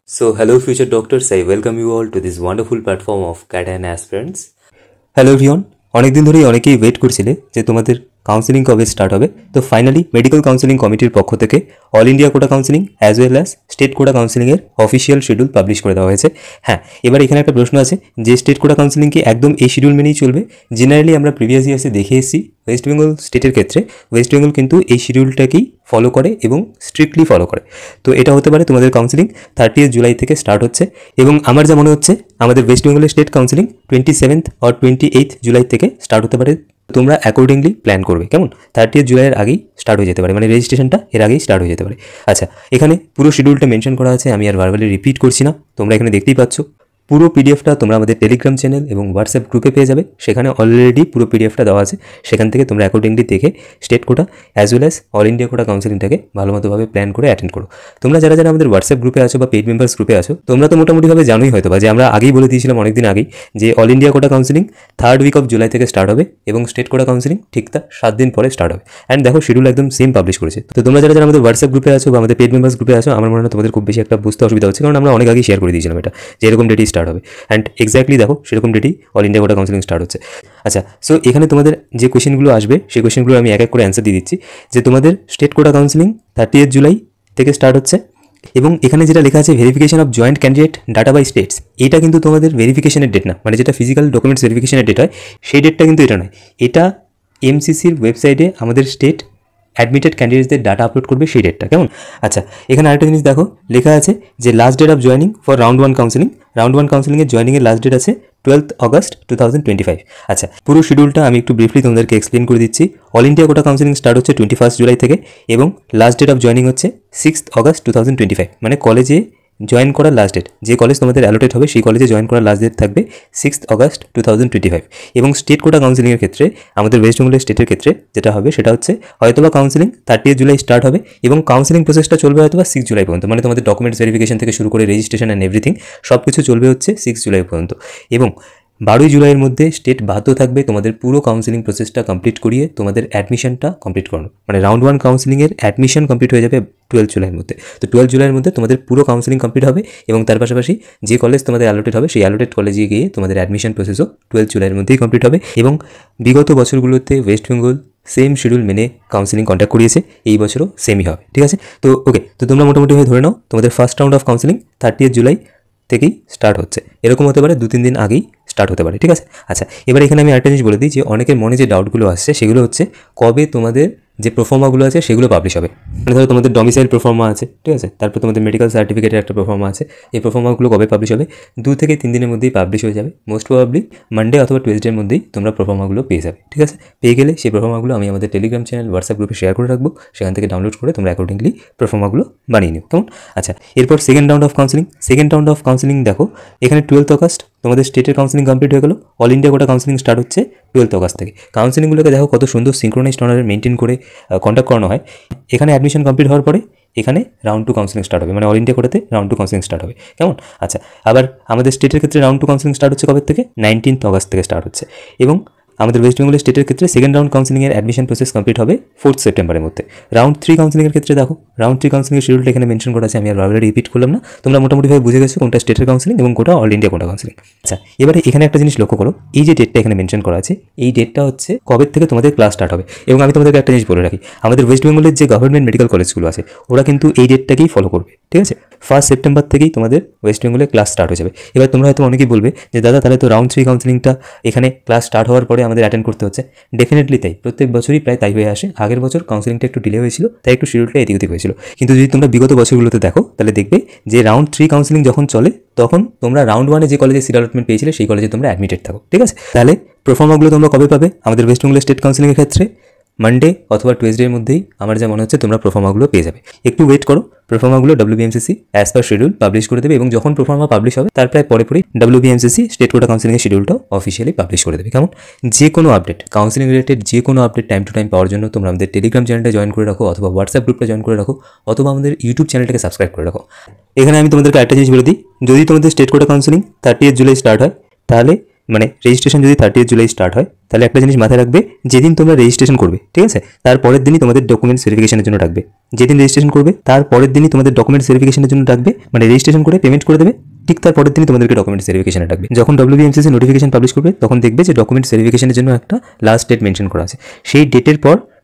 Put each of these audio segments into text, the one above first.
So, hello, future doctors. I welcome you all to this wonderful platform of CAT and Aspirants. Hello everyone, অনেক দিন ধরেই অনেকেই wait করছিলে যে তোমাদের কাউন্সেলিং কবে স্টার্ট হবে। তো ফাইনালি মেডিকেল কাউন্সেলিং কমিটির পক্ষ থেকে all India quota counselling as well as state quota কাউন্সেলিংয়ের অফিসিয়াল শিডিউল পাবলিশ করে দেওয়া হয়েছে। হ্যাঁ, এবার এখানে একটা প্রশ্ন আছে যে স্টেট কোটা কাউন্সেলিং কি একদম এই শিডিউল মেনেই চলবে? জেনারেলি আমরা প্রিভিয়াস ইয়ার্সে দেখে এসেছি ওয়েস্ট বেঙ্গল স্টেটের ক্ষেত্রে ওয়েস্ট বেঙ্গল কিন্তু এই শিডিউলটাকেই ফলো করে এবং স্ট্রিক্টলি ফলো করে। তো এটা হতে পারে তোমাদের কাউন্সেলিং 30 জুলাই থেকে স্টার্ট হচ্ছে এবং আমার যা মনে হচ্ছে আমাদের ওয়েস্ট বেঙ্গলের স্টেট কাউন্সেলিং 27 আর 28 জুলাই থেকে স্টার্ট হতে পারে। তোমরা অ্যাকর্ডিংলি প্ল্যান করবে, কেমন? 30 জুলাইয়ের আগেই স্টার্ট হয়ে যেতে পারে, মানে রেজিস্ট্রেশনটা এর আগেই স্টার্ট হয়ে যেতে পারে। আচ্ছা, এখানে পুরো শিডিউলটা মেনশন করা আছে, আমি আর ভার্বালি রিপিট করছি না, তোমরা এখানে দেখতেই পাচ্ছ। পুরো পিডিএফটা তোমরা আমাদের টেলিগ্রাম চ্যানেল এবং হোয়াটসঅ্যাপ গ্রুপে পেয়ে যাবে, সেখানে অলরেডি পুরো পিডিএফটা দেওয়া আছে। সেখান থেকে তোমরা অ্যাকর্ডিংলি দেখে state quota as well as all India quota কাউন্সেলিংটাকে ভালোমতোভাবে প্ল্যান করে অ্যাটেন্ড করো। তোমরা যারা যারা আমাদের হোয়াটসঅ্যাপ গ্রুপে আছো বা পেইড মেম্বার্স গ্রুপে আছো, তোমরা তো মোটামুটিভাবে জানোই হয়তো বা যে আমরা আগেই বলে দিয়েছিলাম অনেকদিন আগেই যে all India quota counselling 3rd week of July থেকে স্টার্ট হবে এবং স্টেট কোটা কাউন্সেলিং ঠিক তার 7 দিন পরে স্টার্ট হবে। অ্যান্ড দেখো শিডিউল একদম সেম পাবলিশ করেছে। তো তোমরা যারা যারা আমাদের হোয়াটসঅ্যাপ গ্রুপে আছো বা আমাদের পেইড মেম্বার্স গ্রুপে আছো, আমার মনে হয় তোমাদের খুব বেশি একটা বুঝতে অসুবিধা হচ্ছে, কারণ আমরা অনেক আগেই শেয়ার করে দিয়েছিলাম এটা যে এরকম ডেটেই স্টার্ট হবে। অ্যান্ড এক্স্যাক্টলি দেখো সেরকম ডেটেই all India quota counselling start হচ্ছে। আচ্ছা, সো এখানে তোমাদের যে কোয়েশ্চেনগুলো আসবে সেই কোয়েশ্চেনগুলো আমি এক এক করে অ্যান্সার দিয়ে দিচ্ছি। যে তোমাদের স্টেট কোটা কাউন্সেলিং 30 জুলাই থেকে স্টার্ট হচ্ছে এবং এখানে যেটা লেখা আছে verification of joint candidate data by states, এটা কিন্তু তোমাদের ভেরিফিকেশনের ডেট না, মানে যেটা ফিজিক্যাল ডকুমেন্টস ভেরিফিকেশনের ডেট হয় সেই ডেটটা কিন্তু এটা নয়। এটা এমসিসির ওয়েবসাইটে আমাদের স্টেট অ্যাডমিটেড ক্যান্ডিডেটসদের ডাটা আপলোড করবে সেই ডেটটা, কেমন? আচ্ছা, এখানে আরেকটা জিনিস দেখো লেখা আছে যে last date of joining for round 1 counselling. Round 1 কাউন্সেলিংয়ের জয়েনিংয়ের লাস্ট ডেট আছে 12 অগস্ট 2025। আচ্ছা, পুরো শিডিউলটা আমি একটু ব্রিফলি তোমাদেরকে এক্সপ্লেন করে দিচ্ছি। All India quota counselling start হচ্ছে 21 জুলাই থেকে এবং লাস্ট ডেট অফ জয়েনিং হচ্ছে 6 অগস্ট 2025, মানে কলেজে জয়েন করার লাস্ট ডেট, যে কলেজ তোমাদের অ্যালোটেড হবে সেই কলেজে জয়েন করার লাস্ট ডেট থাকবে 6 অগস্ট 2025। এবং স্টেট কোটা কাউন্সেলিংয়ের ক্ষেত্রে আমাদের ওয়েস্ট বেঙ্গলের স্টেটের ক্ষেত্রে যেটা হবে সেটা হচ্ছে হয়তোবা কাউন্সেলিং 30 জুলাই স্টার্ট হবে এবং কাউন্সেলিং প্রসেসটা চলবে হয়তোবা 6 জুলাই পর্যন্ত, মানে তোমাদের ডকুমেন্টস ভেরিফিকেশন থেকে শুরু করে রেজিস্ট্রেশন অ্যান্ড এভরিথিং সব কিছু চলবে হচ্ছে 6 জুলাই পর্যন্ত। এবং 12 জুলাইয়ের মধ্যে স্টেট বাধ্য থাকবে তোমাদের পুরো কাউন্সেলিং প্রসেসটা কমপ্লিট করিয়ে তোমাদের অ্যাডমিশনটা কমপ্লিট করানো, মানে রাউন্ড 1 কাউন্সেলিংয়ের অ্যাডমিশন কমপ্লিট হয়ে যাবে 12 জুলাইয়ের মধ্যে। তো 12 জুলাইয়ের মধ্যে তোমাদের পুরো কাউন্সেলিং কমপ্লিট হবে এবং তার পাশাপাশি যে কলেজ তোমাদের অ্যালোটেড হবে সেই অ্যালোটেড কলেজে গিয়ে তোমাদের অ্যাডমিশন প্রসেসও 12 জুলাইয়ের মধ্যেই কমপ্লিট হবে। এবং বিগত বছরগুলোতে ওয়েস্ট বেঙ্গল সেম শিডিউল মেনে কাউন্সেলিং কন্ডাক্ট করিয়েছে, এই বছরও সেমই হবে, ঠিক আছে? তো ওকে, তো তোমরা মোটামুটিভাবে ধরে নাও তোমাদের first round of counselling 30 July থেকেই স্টার্ট হচ্ছে, এরকম হতে পারে 2-3 দিন আগেই স্টার্ট হতে পারে, ঠিক আছে? আচ্ছা, এবার এখানে আমি আরেকটা জিনিস বলে দিই যে অনেকের মনে যে ডাউটগুলো আসছে সেগুলো হচ্ছে কবে তোমাদের যে প্রোফর্মাগুলো আছে সেগুলো পাবলিশ হবে। মানে ধরো তোমাদের ডমিসাইল প্রোফর্মা আছে, ঠিক আছে, তারপর তোমাদের মেডিকেল সার্টিফিকেটের একটা প্রোফর্মা আছে, এই প্রোফর্মাগুলো কবে পাবলিশ হবে? 2 থেকে 3 দিনের মধ্যেই পাবলিশ হয়ে যাবে, মোস্ট প্রবাবলি মানডে অথবা টুয়েসডের মধ্যেই তোমরা প্রোফর্মাগুলো পেয়ে যাবে, ঠিক আছে? পেয়ে গেলে সেই প্রোফর্মাগুলো আমি আমাদের টেলিগ্রাম চ্যানেল হোয়াটসঅ্যাপ গ্রুপে শেয়ার করে রাখবো, সেখান থেকে ডাউনলোড করে তোমরা অ্যাকর্ডিংলি প্রোফর্মাগুলো বানিয়ে নিও, কেমন? আচ্ছা, এরপর second round of counselling. Second round of counselling দেখো এখানে 12 অগস্ট তোমাদের স্টেটের কাউন্সেলিং কমপ্লিট হয়ে গেল, all India quota counselling start হচ্ছে 12 অগস্ট থেকে। কাউন্সেলিংগুলোকে দেখো কত সুন্দর সিঙ্ক্রোনাইজড অর্ডারে মেনটেন করে কন্ডাক্ট করানো হয়। এখানে অ্যাডমিশন কমপ্লিট হওয়ার পরে এখানে রাউন্ড 2 কাউন্সেলিং স্টার্ট হবে, মানে অল ইন্ডিয়া কোটাতে রাউন্ড 2 কাউন্সেলিং স্টার্ট হবে, কেমন? আচ্ছা, আবার আমাদের স্টেটের ক্ষেত্রে রাউন্ড 2 কাউন্সেলিং স্টার্ট হচ্ছে কবে থেকে? 19 অগস্ট থেকে স্টার্ট হচ্ছে। এবং আমাদের ওয়েস্ট বেঙ্গলের স্টেটের ক্ষেত্রে সেকেন্ড রাউন্ড কাউন্সেলিংয়ের অ্যাডমিশন প্রসেস কমপ্লিট হবে 4 সেপ্টেম্বরের মধ্যে। রাউন্ড 3 কাউন্সেলিংয়ের ক্ষেত্রে দেখো রাউন্ড 3 কাউন্সেলিংয়ের শিডিউলটা এখানে মেনশন করা আছে, আমি আর ভাবে রিপিট করলাম না, তোমরা মোটামুটিভাবে বুঝে গেছো কোনটা স্টেটের কাউন্সেলিং এবং কোনটা অল ইন্ডিয়া কোটা কাউন্সেলিং। আচ্ছা, এবারে এখানে একটা জিনিস লক্ষ্য করো, এই যে ডেটটা এখানে মেনশন করা আছে এই ডেটটা হচ্ছে কবে থেকে তোমাদের ক্লাস স্টার্ট হবে। এবং আমি তোমাদেরকে একটা জিনিস বলে রাখি, আমাদের ওয়েস্ট বেঙ্গলের যে গভর্নমেন্ট মেডিকেল কলেজগুলো আছে ওরা কিন্তু এই ডেটটাকেই ফলো করবে, ঠিক আছে? 1 সেপ্টেম্বর থেকেই তোমাদের ওয়েস্ট বেঙ্গলে ক্লাস স্টার্ট হয়ে যাবে। এবার তোমরা হয়তো অনেকেই বলবে যে দাদা তাহলে তো রাউন্ড 3 কাউন্সেলিংটা এখানে ক্লাস স্টার্ট হওয়ার পরে আমাদের অ্যাটেন্ড করতে হচ্ছে। ডেফিনেটলি তাই, প্রত্যেক বছরই প্রায় তাই হয়ে আসে। আগের বছর কাউন্সেলিংটা একটু ডিলে হয়েছিল, তাই একটু শিডিউলটা এদিক ওদিক হয়েছিল, কিন্তু যদি তোমরা বিগত বছরগুলোতে দেখো তাহলে দেখবে যে রাউন্ড 3 কাউন্সেলিং যখন চলে তখন তোমরা রাউন্ড 1-এ যে কলেজে সিট অ্যালটমেন্ট পেয়েছিলে সেই কলেজে তোমরা অ্যাডমিটেড থাকো, ঠিক আছে? তাহলে প্রোফর্মাগুলো তোমরা কবে পাবে? আমাদের ওয়েস্ট বেঙ্গলের স্টেট কাউন্সেলিংয়ের ক্ষেত্রে মানডে অথবা টুয়েসডের মধ্যেই আমার যা মনে হচ্ছে তোমরা প্রোফর্মাগুলো পেয়ে যাবে। একটু ওয়েট করো, প্রোফর্মাগুলো WBMCC as per schedule publish করে দেবে এবং যখন প্রোফর্মা পাবলিশ হবে তার প্রায় পরেই WBMCC স্টেট কোটা কাউন্সেলিংয়ের শিডিউলটাও অফিসিয়ালি পাবলিশ করে দেবে, কেমন? যে কোনো আপডেট কাউন্সেলিং রিলেটেড যে কোনো আপডেট টাইম টু টাইম পাওয়ার জন্য তোমরা আমাদের টেলিগ্রাম চ্যানেলটা জয়েন করে রাখো অথবা হোয়াটসঅ্যাপ গ্রুপটা জয়েন করে রাখো অথবা আমাদের ইউটিউব চ্যানেলটাকে সাবস্ক্রাইব করে রাখো। এখানে আমি তোমাদেরকে একটা জিনিস বলে দিই, যদি তোমাদের state quota counselling 30 July start হয় তাহলে মানে রেজিস্ট্রেশন যদি 30 জুলাই স্টার্ট হয়, তাহলে একটা জিনিস মাথায় রাখবে, যেদিন তোমরা রেজিস্ট্রেশন করবে, ঠিক আছে, তার পরের দিনই তোমাদের ডকুমেন্টস ভেরিফিকেশনের জন্য ডাকবে। যেদিন রেজিস্ট্রেশন করবে তার পরের দিনই তোমাদের ডকুমেন্টস ভেরিফিকেশনের জন্য ডাকবে, মানে রেজিস্ট্রেশন করে পেমেন্ট করে দেবে, ঠিক তার পরের দিনই তোমাদেরকে ডকুমেন্টস ভেরিফিকেশনে ডাকবে। যখন WBMCC নোটিফিকেশন পাবলিশ করবে তখন দেখবে যে ডকুমেন্টস ভেরিফিকেশনের জন্য একটা লাস্ট ডেট মেনশন করা আছে। সেই ডেটের পর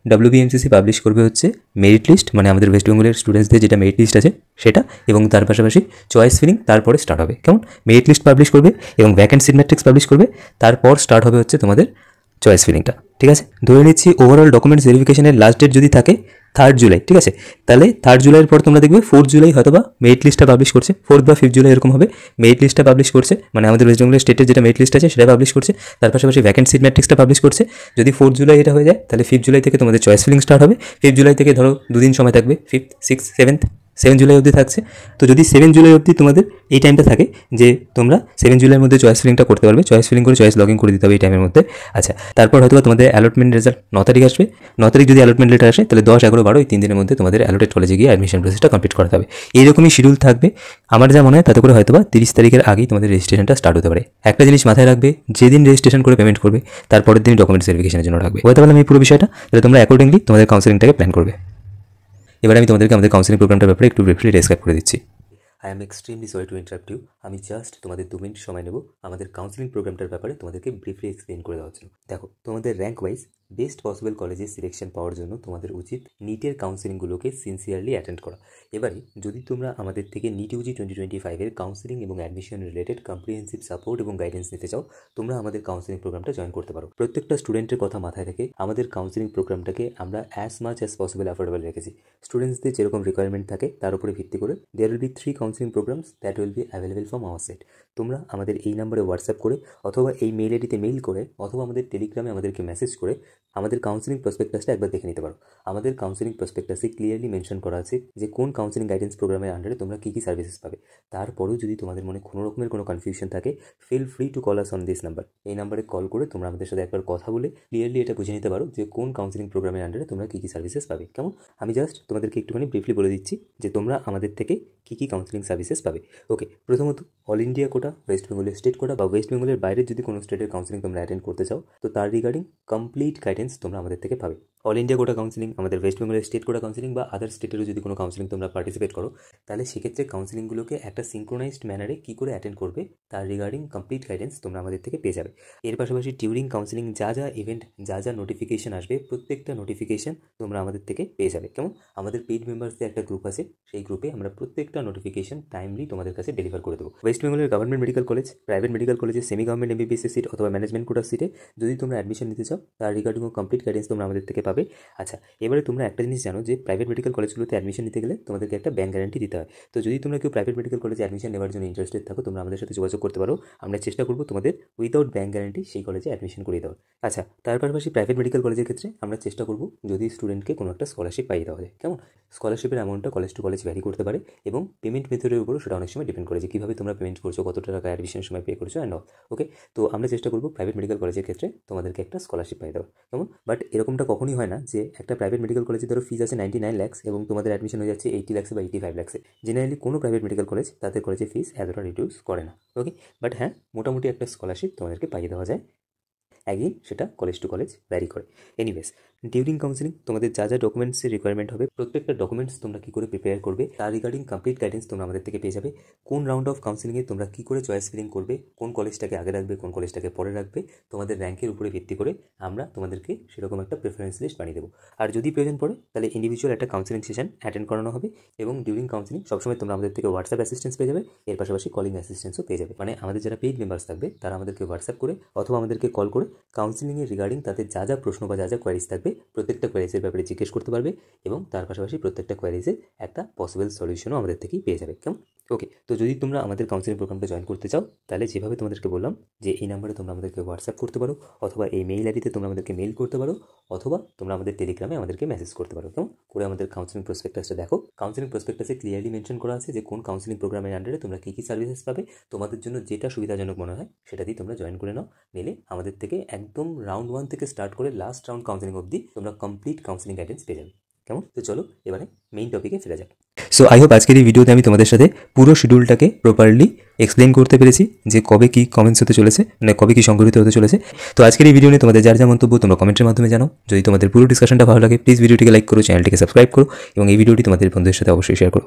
WBMCC পাবলিশ করবে হচ্ছে মেরিট লিস্ট, মানে আমাদের ওয়েস্ট বেঙ্গলের স্টুডেন্টসদের যেটা মেরিট লিস্ট আছে সেটা, এবং তার পাশাপাশি চয়েস ফিলিং তারপরে স্টার্ট হবে। কেমন? মেরিট লিস্ট পাবলিশ করবে এবং ভ্যাকেন্সি ম্যাট্রিক্স পাবলিশ করবে, তারপর স্টার্ট হবে হচ্ছে তোমাদের চয়েস ফিলিংটা। ঠিক আছে, ধরে নিচ্ছি ওভারঅল ডকুমেন্টস ভেরিফিকেশনের লাস্ট ডেট যদি থাকে 3 জুলাই, ঠিক আছে, তাহলে 3 জুলাইয়ের পর তোমরা দেখবে 4 জুলাই হয়তো বা মেরিট লিস্টটা পাবলিশ করছে, 4 বা 5 জুলাই এরকম হবে, মেরিট লিস্টটা পাবলিশ করছে, মানে আমাদের ওয়েস্ট বেঙ্গলের স্টেটের যেটা মেরিট লিস্ট আছে সেটা পাবলিশ করছে, তার পাশাপাশি ভ্যাকেন্সি ম্যাট্রিক্সটা পাবলিশ করছে। যদি 4 জুলাই এটা হয়ে যায় তাহলে 5 জুলাই থেকে তোমাদের চয়েস ফিলিং স্টার্ট হবে। 5 জুলাই থেকে ধরো 2 দিন সময় থাকবে, 5th, 6th, 7th, 7 জুলাই অবধি থাকছে। তো যদি 7 জুলাই অবধি তোমাদের এই টাইমটা থাকে যে তোমরা 7 জুলাইয়ের মধ্যে চয়েস ফিলিংটা করতে পারবে, চয়েস ফিলিং করে চয়েস লগইন করে দিতে হবে এই টাইমের মধ্যে। আচ্ছা, তারপর হয়তো তোমাদের অ্যালটমেন্ট রেজাল্ট 9 তারিখ আসবে। 9 তারিখ যদি অ্যালটমেন্ট লেটার আসে তাহলে 10, 11, 12 এই 3 দিনের মধ্যে তোমাদের অ্যালোটেড কলেজে গিয়ে অ্যাডমিশন প্রসেসটা কমপ্লিট করতে হবে। এইরকমই শিডিউল থাকবে। আমার যা মনে হয় তাতে করে হয়তো বা 30 তারিখের আগেই তোমাদের রেজিস্ট্রেশনটা স্টার্ট হতে পারে। একটা জিনিস মাথায় রাখবে, যেদিন রেজিস্ট্রেশন করে পেমেন্ট করবে তারপরের দিন ডকুমেন্টস ভেরিফিকেশনের জন্য রাখবে। বুঝতে পারলাম এই পুরো বিষয়টা? তাহলে তোমরা অ্যাকর্ডিংলি তোমাদের কাউন্সেলিংটাকে প্ল্যান করবে। এবার আমি তোমাদেরকে আমাদের কাউন্সেলিং প্রোগ্রামটার ব্যাপারে একটু ব্রিফলি ডেসক্রাইব করে দিচ্ছি। I am extremely sorry to interrupt you. আমি জাস্ট তোমাদের 2 মিনিট সময় নেব আমাদের কাউন্সেলিং প্রোগ্রামটার ব্যাপারে তোমাদেরকে ব্রিফলি এক্সপ্লেন করে দেওয়ার জন্য। দেখো, তোমাদের র্যাঙ্ক ওয়াইজ বেস্ট পসিবল কলেজে সিলেকশন পাওয়ার জন্য তোমাদের উচিত নিটের কাউন্সেলিংগুলোকে সিনসিয়ারলি অ্যাটেন্ড করা। এবারে যদি তোমরা আমাদের থেকে নিট ইউজি 2025-এর কাউন্সেলিং এবং অ্যাডমিশন রিলেটেড কম্প্রিহেন্সিভ সাপোর্ট এবং গাইডেন্স নিতে চাও, তোমরা আমাদের কাউন্সেলিং প্রোগ্রামটা জয়েন করতে পারো। প্রত্যেকটা স্টুডেন্টের কথা মাথায় রেখে আমাদের কাউন্সেলিং প্রোগ্রামটাকে আমরা as much as possible affordable রেখেছি। স্টুডেন্টসদের যেরকম রিকোয়ারমেন্ট থাকে তার উপরে ভিত্তি করে there will be 3 counselling programmes that will be available from our side. তোমরা আমাদের এই নাম্বারে হোয়াটসঅ্যাপ করে অথবা এই মেল আইডিতে মেইল করে অথবা আমাদের টেলিগ্রামে আমাদেরকে মেসেজ করে আমাদের কাউন্সেলিং প্রসপেক্টাসটা একবার দেখে নিতে পারো। আমাদের কাউন্সেলিং প্রসপেক্টাসে ক্লিয়ারলি মেনশন করা আছে যে কোন কাউন্সেলিং গাইডেন্স প্রোগ্রামের আন্ডারে তোমরা কী কী সার্ভিসেস পাবে। তারপরেও যদি তোমাদের মনে কোনো রকমের কোনো কনফিউশন থাকে, feel free to call us on this number. এই নাম্বারে কল করে তোমরা আমাদের সাথে একবার কথা বলে ক্লিয়ারলি এটা বুঝে নিতে পারো যে কোন কাউন্সেলিং প্রোগ্রামের আন্ডারে তোমরা কী কী সার্ভিসেস পাবে। কেমন? আমি জাস্ট তোমাদেরকে একটুখানি ব্রিফলি বলে দিচ্ছি যে তোমরা আমাদের থেকে কী কী কাউন্সেলিং সার্ভিসেস পাবে। ওকে, প্রথমত অল ইন্ডিয়া কোটা, ওয়েস্ট বেঙ্গলের স্টেট কোটা বা ওয়েস্ট বেঙ্গলের বাইরে যদি কোনো স্টেটের কাউন্সেলিং তোমরা অ্যাটেন্ড করতে চাও তো তার রিগার্ডিং কমপ্লিট গাইডেন্স তোমরা আমাদের থেকে পাবে। অল ইন্ডিয়া কোটা কাউন্সেলিং, আমাদের ওয়েস্ট বেঙ্গলের স্টেট কোটা কাউন্সেলিং বা আদার স্টেটেরও যদি কোনো কাউন্সেলিং তোমরা পার্টিসিপেট করো, তাহলে সেক্ষেত্রে কাউন্সেলিংগুলোকে একটা সিঙ্ক্রোনাইজড ম্যানারে কী করে অ্যাটেন্ড করবে তার রিগার্ডিং কমপ্লিট গাইডেন্স তোমরা আমাদের থেকে পেয়ে যাবে। এর পাশাপাশি ডিউরিং কাউন্সেলিং যা যা ইভেন্ট, যা যা নোটিফিকেশন আসবে প্রত্যেকটা নোটিফিকেশন তোমরা আমাদের থেকে পেয়ে যাবে। কেমন? আমাদের পেইড মেম্বার্সদের একটা গ্রুপ আছে, সেই গ্রুপে আমরা প্রত্যেকটা নোটিফিকেশন টাইমলি তোমাদের কাছে ডেলিভার করে দেবো। ওয়েস্ট বেঙ্গলের government medical college, private medical কলেজে, সেমি গভর্নমেন্ট MBBS সিট অথবা ম্যানেজমেন্ট কোটার সিটে যদি তোমরা অ্যাডমিশন নিতে চাও তার রিগার্ডিংও কমপ্লিট গাইডেন্স তোমরা আমাদের থেকে পাবে। আচ্ছা, এবারে তোমরা একটা জিনিস জানো যে প্রাইভেট মেডিকেল কলেজগুলোতে অ্যাডমিশন নিতে গেলে তোমাদেরকে একটা ব্যাংক গ্যারান্টি দিতে হয়। তো যদি তোমরা কেউ প্রাইভেট মেডিকেল কলেজে অ্যাডমিশন নেওয়ার জন্য ইন্টারেস্টেড থাকো, তোমরা আমাদের সাথে যোগাযোগ করতে পারো। আমরা চেষ্টা করবো তোমাদের উইদাউট ব্যাংক গ্যারান্টি সেই কলেজে অ্যাডমিশন করিয়ে দেওয়ার। আচ্ছা, তার পাশাপাশি প্রাইভেট মেডিকেল কলেজের ক্ষেত্রে আমরা চেষ্টা করবো যদি স্টুডেন্টকে কোনো একটা স্কলারশিপ পাইয়ে দেওয়া যায়। কেমন? স্কলারশিপের অ্যামাউন্টটা কলেজ টু কলেজ ভ্যারি করতে পারে এবং পেমেন্ট মেথডের উপরও সেটা অনেক সময় ডিপেন্ড করে যে কীভাবে তোমরা পেমেন্ট করছো, কত টাকা অ্যাডমিশনের সময় পে করছো অ্যান্ড অল। ওকে, তো আমরা চেষ্টা করবো প্রাইভেট মেডিকেল কলেজের ক্ষেত্রে তোমাদেরকে একটা স্কলারশিপ পাইয়ে দেওয়া। কেমন? বাট এরকমটা কখনই হয় না যে একটা প্রাইভেট মেডিকেল কলেজে ধরো ফিজ আছে 99 lakhs এবং তোমাদের অ্যাডমিশন হয়ে যাচ্ছে 80 lakhs বা 85 lakhs। জেনারেলি কোনো প্রাইভেট মেডিকেল কলেজ তাদের কলেজে ফিস এতটা রিডিউস করে না। ওকে, বাট হ্যাঁ, মোটামুটি একটা স্কলারশিপ তোমাদেরকে পাইয়ে দেওয়া যায়। অ্যাগেইন সেটা কলেজ টু কলেজ ভ্যারি করে। এনিওয়েজ, ডিউরিং কাউন্সেলিং তোমাদের যা যা ডকুমেন্টসের রিকোয়ারমেন্ট হবে প্রত্যেকটা ডকুমেন্টস তোমরা কী করে প্রিপেয়ার করবে তার রিগার্ডিং কমপ্লিট গাইডেন্স তোমরা আমাদের থেকে পেয়ে যাবে। কোন রাউন্ড অফ কাউন্সেলিংয়ে তোমরা কী করে চয়েস ফিলিং করবে, কোন কলেজটাকে আগে রাখবে, কোন কলেজটাকে পরে রাখবে, তোমাদের র্যাঙ্কের উপরে ভিত্তি করে আমরা তোমাদেরকে সেরকম একটা প্রেফারেন্স লিস্ট বানিয়ে দেবো। আর যদি প্রয়োজন পড়ে তাহলে ইন্ডিভিজুয়াল একটা কাউন্সেলিং সেশন অ্যাটেন্ড করানো হবে এবং ডিউরিং কাউন্সেলিং সবসময় তোমরা আমাদের থেকে হোয়াটসঅ্যাপ অ্যাসিস্ট্যান্স পেয়ে যাবে, এর পাশাপাশি কলিং অ্যাসিস্ট্যান্সও পেয়ে যাবে। মানে আমাদের যারা পেইড মেম্বার্স থাকবে তারা আমাদেরকে হোয়াটসঅ্যাপ করে অথবা আমাদেরকে কল করে কাউন্সেলিংয়ের রিগার্ডিং তাদের যা যা প্রশ্ন বা যা যা কোয়ারিজ থাকবে প্রত্যেকটা কোয়ারিজের ব্যাপারে জিজ্ঞেস করতে পারবে এবং তার পাশাপাশি প্রত্যেকটা কোয়ারিজের একটা পসিবল সলিউশনও আমাদের থেকেই পেয়ে যাবে। কেমন? ওকে, তো যদি তোমরা আমাদের কাউন্সেলিং প্রোগ্রামটা জয়েন করতে চাও তাহলে যেভাবে তোমাদেরকে বললাম যে এই নাম্বারে তোমরা আমাদেরকে হোয়াটসঅ্যাপ করতে পারো অথবা এই মেইল আইডিতে তোমরা আমাদেরকে মেইল করতে পারো অথবা তোমরা আমাদের টেলিগ্রামে আমাদেরকে মেসেজ করতে পারো। কেমন করে? আমাদের কাউন্সেলিং প্রসপেক্টাসটা দেখো, কাউন্সেলিং প্রসপেক্টাসে ক্লিয়ারলি মেনশন করা আছে যে কোন কাউন্সেলিং প্রোগ্রামের আন্ডারে তোমরা কী কী সার্ভিসেস পাবে। তোমাদের জন্য যেটা সুবিধাজনক মনে হয় সেটা দিয়ে তোমরা জয়েন করে নাও। নিলে আমাদের থেকে একদম রাউন্ড 1 থেকে স্টার্ট করে লাস্ট রাউন্ড কাউন্সেলিং অবধি তোমরা কমপ্লিট কাউন্সেলিং গাইডেন্স পেয়ে যাবে। কেমন? তো চলো এবারে মেইন টপিকে ফিরে যাক। সো আই হোপ আজকের এই ভিডিওতে আমি তোমাদের সাথে পুরো শিডিউলটাকে প্রপারলি এক্সপ্লেন করতে পেরেছি যে কবে কি কমেন্টস হতে চলেছে, মানে কবে কি সংগঠিত হতে চলেছে। তো আজকের এই ভিডিও নিয়ে তোমাদের যার যা মন্তব্য তোমরা কমেন্টের মাধ্যমে জানাও। যদি তোমাদের পুরো ডিসকাশনটা ভালো লাগে প্লিজ ভিডিওটিকে লাইক করো, চ্যানেলটিকে সাবস্ক্রাইব করো এবং এই ভিডিওটি তোমাদের বন্ধুদের সাথে অবশ্যই শেয়ার করো।